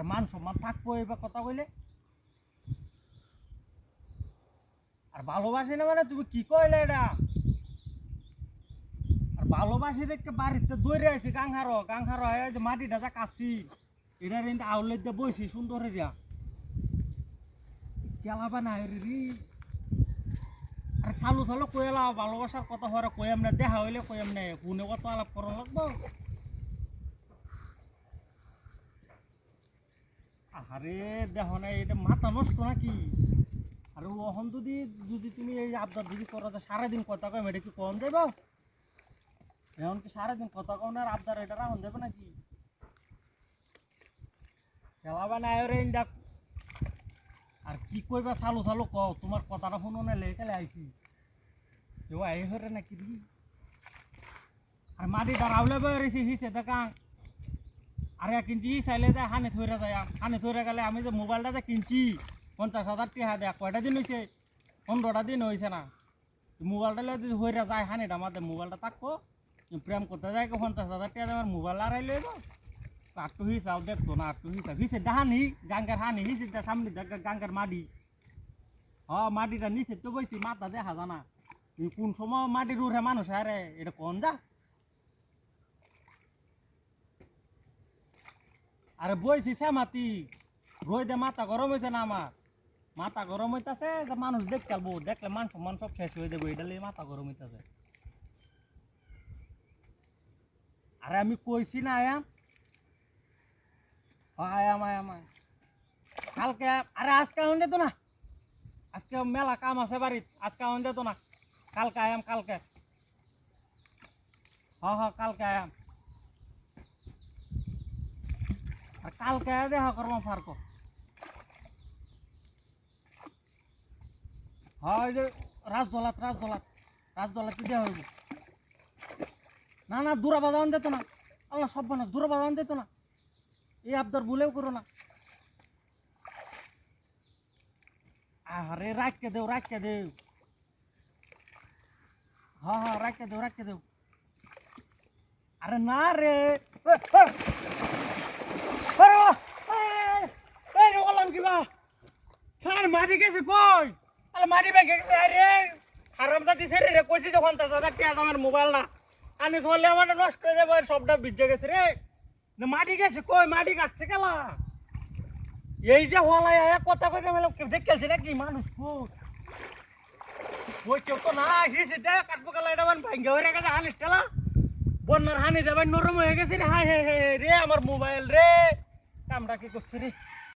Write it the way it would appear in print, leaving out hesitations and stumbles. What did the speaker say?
আর মান সম্মান থাকবো এবার কথা কইলে। আর ভালোবাসি না মানে তুমি কি কইলে এটা? আর ভালোবাসি দেখতে বাড়িতে দৌড়ে আছি গাংহারো হয় যে মাটিটা যা কাছি এটা কিন্তু আউলে দিয়ে বইছি সুন্দর হইয়া কেলাবা না রে। আর চালু কইলা ভালোবাসার কথা হওয়ার কইয়াম না, দেখা হইলে কইয়াম না, ফোনে কত আলাপ করা লাগবো। আরে দেখো না এটা মাথা নষ্ট নাকি? আর ওহন যদি যদি তুমি এই আবদার যদি করো যে সারাদিন কথা কম এটা কি কম দেব? এখন কি সারাদিন কথা কম আর আবদার এটা রাখুন দেবে নাকি? খেলাবা না রে দেখ। আর কি কইবা চালু কও, তোমার কথাটা শুনো না লেখালে আইছি কেউ আই হরে নাকি রে? আর মাটি দাঁড়াওলে বেড়েছি হিসে দেখা। আরে কিনছি চাইলে যে হানে থইরা যায়, হানে থইরা গেলে আমি যে মোবাইলটা যে কিনছি 50,000 টাকা দেয়া কয়টা দিন হয়েছে? 15টা দিন হয়েছে না। মোবাইলটা যদি হইরা যায় হানিটা আমাদের মোবাইলটা থাকবো, প্রেম করতে যায় 50,000 টাকা আমার মোবাইল আড়াই লইব। আটটু হিসাব দেখতো না, আটটু হিসাব হিসে ডাহানি গাঙ্গার হানি হিসে সামনে গাঙ্গার মাটি। মাটিটা নিচে তো বইছি মাথা দেখা জানা কোন সময় মাটির উঠে মানুষ আরে এটা কোন যা। আরে বইছি শ্যামাতি রই দে মাথা গরম হয়েছে না আমার, মাথা গরম হইতাছে যে মানুষ দেখ চালবো, দেখলে মান সম্মান সব শেষ হয়ে যাবো, এটা লিয়ে মাথা গরম হইতাছে। আরে আমি কইছি না আয়াম আয়াম কালকে। আরে আজকে আউন যেত না, আজকে মেলা কাম আছে বাড়িত, আজকে আউন যেত না, কালকে আয়াম কালকে। কালকে আয়াম। আর কালকে দেখা করবো ফার্ক। ওই যে রাজদলাত দেওয়া হইব। না দূরা বাজান যেত না, আল্লাহ সব বানা দূরা বাজান যেত না, এই আবদার ভুলেও করো না। আরে রাখকে দেও রাখকে দেও। রাখকে দেও। আরে না রে কিবা খান মাটি গেছে কই? আরে মাটি ব্যাগে গেছে। আরে হারাম দাদি ছেড়ে রে কইছি যে 50,000 টাকা আমার মোবাইল না আনি ধরলে আমার নষ্ট হয়ে যাবে, সবটা ভিজে গেছে রে। না মাটি গেছে কই? মাটি কাটছে কেলা? এই যে হলাই এক কথা কইতে মেলাম দেখেছে নাকি মানুষ কই কেউ তো না হিসে দে কাটবো গেলা এটা ভাঙ্গে হয়ে গেছে হানি টেলা বন্যার হানি দেবেন নরম হয়ে গেছে রে। হাই হে রে আমার মোবাইল রে কামটা কি করছে রে।